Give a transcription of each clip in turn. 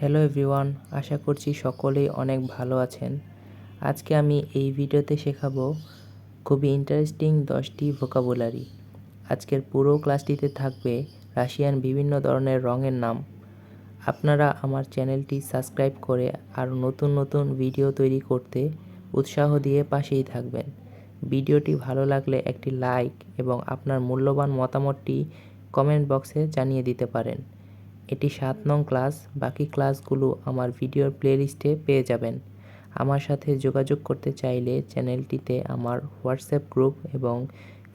Hello everyone, আশা করছি সকলেই অনেক ভালো আছেন। আজকে আমি এই ভিডিওতে শেখাবো খুবই ইন্টারেস্টিং 10টি ভোকাবুলারি। আজকের পুরো ক্লাসটিতে থাকবে রাশিয়ান বিভিন্ন ধরনের রঙের নাম। আপনারা আমার চ্যানেলটি সাবস্ক্রাইব করে আরও নতুন নতুন ভিডিও তৈরি করতে উৎসাহ দিয়ে পাশেই থাকবেন। ভিডিওটি ভালো লাগলে একটি লাইক এবং আপনার মূল্যবান মতামতটি কমেন্ট বক্সে জানিয়ে দিতে পারেন। এটি 7 নং ক্লাস, বাকি ক্লাসগুলো আমার ভিডিওর প্লেলিস্টে পেয়ে যাবেন। আমার সাথে যোগাযোগ করতে চাইলে চ্যানেলটিতে আমার হোয়াটসঅ্যাপ গ্রুপ এবং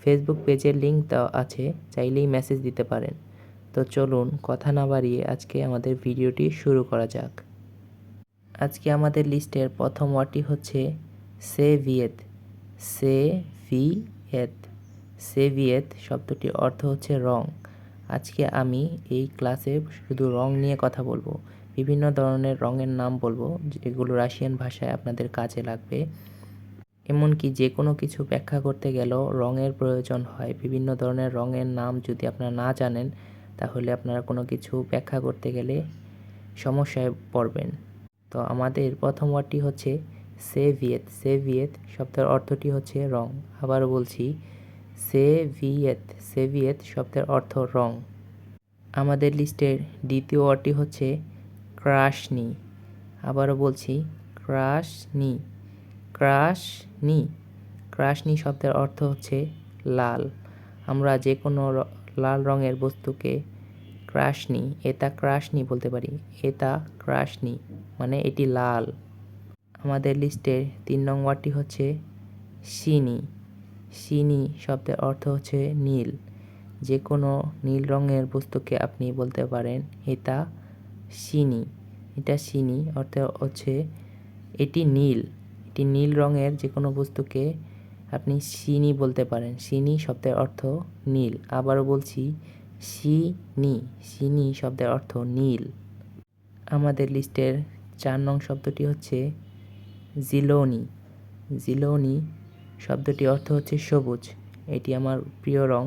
ফেসবুক পেজের লিঙ্ক দেওয়া আছে, চাইলেই মেসেজ দিতে পারেন। তো চলুন কথা না বাড়িয়ে আজকে আমাদের ভিডিওটি শুরু করা যাক। আজকে আমাদের লিস্টের প্রথম ওয়ার্ডটি হচ্ছে সেভিয়েত। সেভিয়েত সেভিয়েত শব্দটির অর্থ হচ্ছে রং। আজকে আমি এই ক্লাসে শুধু রং নিয়ে কথা বলবো। বিভিন্ন ধরনের রঙের নাম বলবো যেগুলো রাশিয়ান ভাষায় আপনাদের কাজে লাগবে। এমনকি যে কোনো কিছু ব্যাখ্যা করতে গেলেও রঙের প্রয়োজন হয়। বিভিন্ন ধরনের রঙের নাম যদি আপনারা না জানেন তাহলে আপনারা কোনো কিছু ব্যাখ্যা করতে গেলে সমস্যায় পড়বেন। তো আমাদের প্রথম ওয়ার্ডটি হচ্ছে সেভিয়েত। সেভিয়েত শব্দের অর্থটি হচ্ছে রং। আবারও বলছি, সেভিয়েত। সেভিয়েত শব্দের অর্থ রং। আমাদের লিস্টের দ্বিতীয় ওয়ার্ডটি হচ্ছে ক্রাশনি। আবারও বলছি, ক্রাশনি। ক্রাশনি। ক্রাশনি শব্দের অর্থ হচ্ছে লাল। আমরা যে কোনো লাল রঙের বস্তুকে ক্রাশনি, এটা ক্রাশনি বলতে পারি। এটা ক্রাশনি মানে এটি লাল। আমাদের লিস্টের 3 নং ওয়ার্ডটি হচ্ছে সিনি। সিনি শব্দের অর্থ হচ্ছে নীল। যে কোনো নীল রঙের বস্তুকে আপনি বলতে পারেন এটা সিনি। এটা সিনি অর্থ হচ্ছে এটি নীল। এটি নীল রঙের যে কোনো বস্তুকে আপনি সিনি বলতে পারেন। সিনি শব্দের অর্থ নীল। আবারও বলছি, সিনি। সিনি শব্দের অর্থ নীল। আমাদের লিস্টের 4 নং শব্দটি হচ্ছে জিলোনি। জিলোনি শব্দটি অর্থ হচ্ছে সবুজ। এটি আমার প্রিয় রং।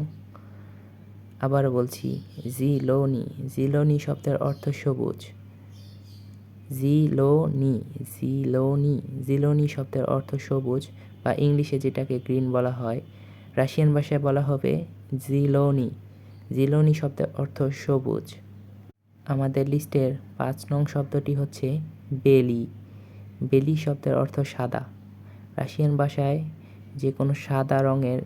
আবারও বলছি, জিলোনি। জিলোনি শব্দের অর্থ সবুজ। জিলোনি। জিলোনি। জিলোনি শব্দের অর্থ সবুজ বা ইংলিশে যেটাকে গ্রিন বলা হয়, রাশিয়ান ভাষায় বলা হবে জিলোনি। জিলোনি শব্দের অর্থ সবুজ। আমাদের লিস্টের 5 নং শব্দটি হচ্ছে বেলি। বেলি শব্দের অর্থ সাদা। রাশিয়ান ভাষায় যে কোনো সাদা রঙের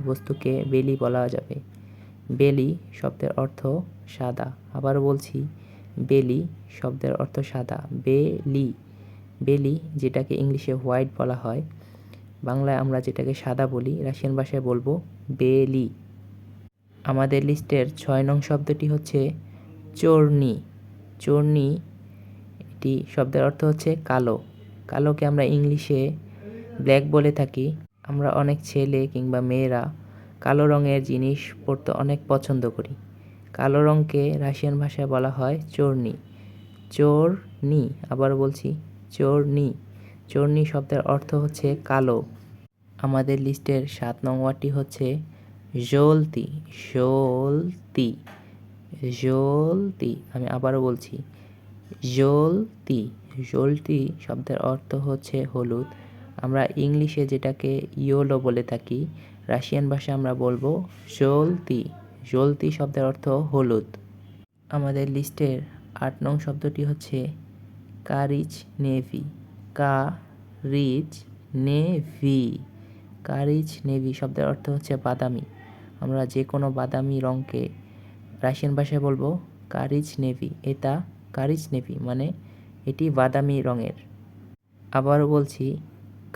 বস্তুকে বেলি বলা যাবে। বেলি শব্দের অর্থ সাদা। আবার বলছি, বেলি শব্দের অর্থ সাদা। বেলি। বেলি যেটাকে ইংলিশে হোয়াইট বলা হয়, বাংলায় আমরা যেটাকে সাদা বলি, রাশিয়ান ভাষায় বলবো বেলি। আমাদের লিস্টের 6 নং শব্দটি হচ্ছে চোরনি। চোরনি এটি শব্দের অর্থ হচ্ছে কালো। কালোকে আমরা ইংলিশে ব্ল্যাক বলে থাকি। আমরা অনেক ছেলে কিংবা মেয়েরা কালো রঙের জিনিস পরতে অনেক পছন্দ করি। কালো রঙকে রাশিয়ান ভাষায় বলা হয় চোরনি। চোরনি। আবার বলছি, চোরনি। চোরনি শব্দের অর্থ হচ্ছে কালো। আমাদের লিস্টের 7 নং ওয়ার্ডটি হচ্ছে জলতি। জলতি। জলতি। আমি আবারও বলছি, জলতি। জলতি শব্দের অর্থ হচ্ছে হলুদ। আমরা ইংলিশে যেটাকে ইয়েলো বলে থাকি, রাশিয়ান ভাষায় আমরা বলবো জলতি। জলতি শব্দের অর্থ হলুদ। আমাদের লিস্টের 8 নং শব্দটি হচ্ছে কারিচ নেভি। কারিচ নেভি। কারিচ নেভি শব্দের অর্থ হচ্ছে বাদামি। আমরা যে কোনো বাদামি রঙকে রাশিয়ান ভাষায় বলবো কারিচ নেভি। এটা কারিচ নেভি মানে এটি বাদামি রঙের। আবারও বলছি,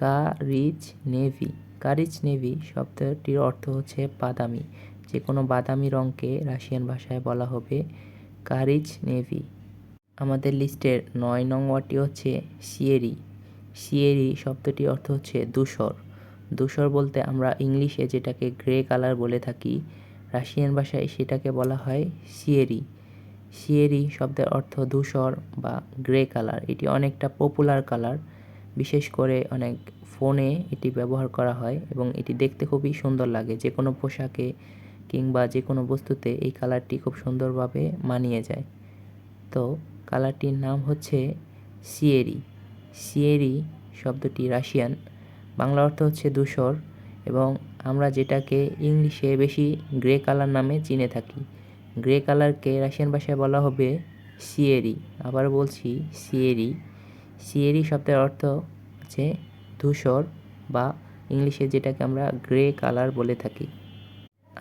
কারিচ নেভি। কারিচ নেভি শব্দটির অর্থ হচ্ছে বাদামি। যে কোনো বাদামি রঙকে রাশিয়ান ভাষায় বলা হবে কারিচ নেভি। আমাদের লিস্টের 9 নং ওয়ার্ডটি হচ্ছে সিয়েরি। সিয়েরি শব্দটির অর্থ হচ্ছে ধূসর। ধূসর বলতে আমরা ইংলিশে যেটাকে গ্রে কালার বলে থাকি, রাশিয়ান ভাষায় সেটাকে বলা হয় সিয়েরি। সিয়েরি শব্দের অর্থ ধূসর বা গ্রে কালার। এটি অনেকটা পপুলার কালার, বিশেষ করে অনেক ফোনে এটি ব্যবহার করা হয় এবং এটি দেখতে খুবই সুন্দর লাগে। যে কোনো পোশাকে কিংবা যে কোনো বস্তুতে এই কালারটি খুব সুন্দরভাবে মানিয়ে যায়। তো কালারটির নাম হচ্ছে সিয়েরি। সিয়েরি শব্দটি রাশিয়ান, বাংলা অর্থ হচ্ছে ধূসর, এবং আমরা যেটাকে ইংলিশে বেশি গ্রে কালার নামে চিনে থাকি। গ্রে কালারকে রাশিয়ান ভাষায় বলা হবে সিয়েরি। আবার বলছি সিয়েরি। সিয়েরি শব্দের অর্থ হচ্ছে ধূসর, বা ইংলিশে যেটাকে আমরা গ্রে কালার বলে থাকি।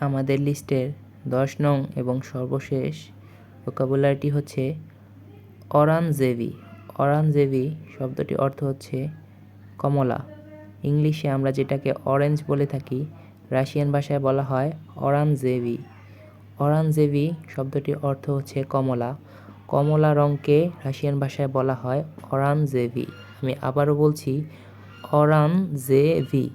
আমাদের লিস্টের 10 নং এবং সর্বশেষ ভোকাবুলারিটি হচ্ছে অরাঞ্জেভি। অরাঞ্জেভি শব্দটির অর্থ হচ্ছে কমলা। ইংলিশে আমরা যেটাকে অরেঞ্জ বলে থাকি, রাশিয়ান ভাষায় বলা হয় অরাঞ্জেভি। অরাঞ্জেভি শব্দটির অর্থ হচ্ছে কমলা। কমলা রঙকে রাশিয়ান ভাষায় বলা হয় অরাঞ্জেভি। আমি আবারও বলছি অরাঞ্জেভি।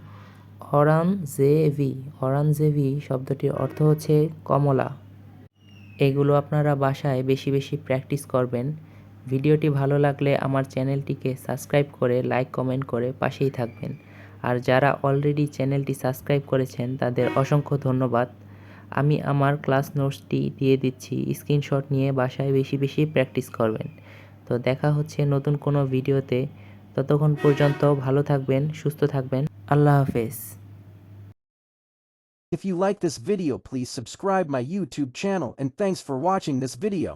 অরাঞ্জেভি। অরাঞ্জেভি শব্দটির অর্থ হচ্ছে কমলা। এগুলো আপনারা বাসায় বেশি বেশি প্র্যাকটিস করবেন। ভিডিওটি ভালো লাগলে আমার চ্যানেলটিকে সাবস্ক্রাইব করে লাইক কমেন্ট করে পাশেই থাকবেন। আর যারা অলরেডি চ্যানেলটি সাবস্ক্রাইব করেছেন তাদের অসংখ্য ধন্যবাদ। আমি আমার ক্লাস নোটসটি দিয়ে দিচ্ছি, স্ক্রিনশট নিয়ে বাসায় বেশি বেশি প্র্যাকটিস করবেন। তো দেখা হচ্ছে নতুন কোনো ভিডিওতে। ততক্ষণ পর্যন্ত ভালো থাকবেন, সুস্থ থাকবেন। আল্লাহ হাফেজ। If you like this video, please subscribe my YouTube channel, and thanks for watching this video.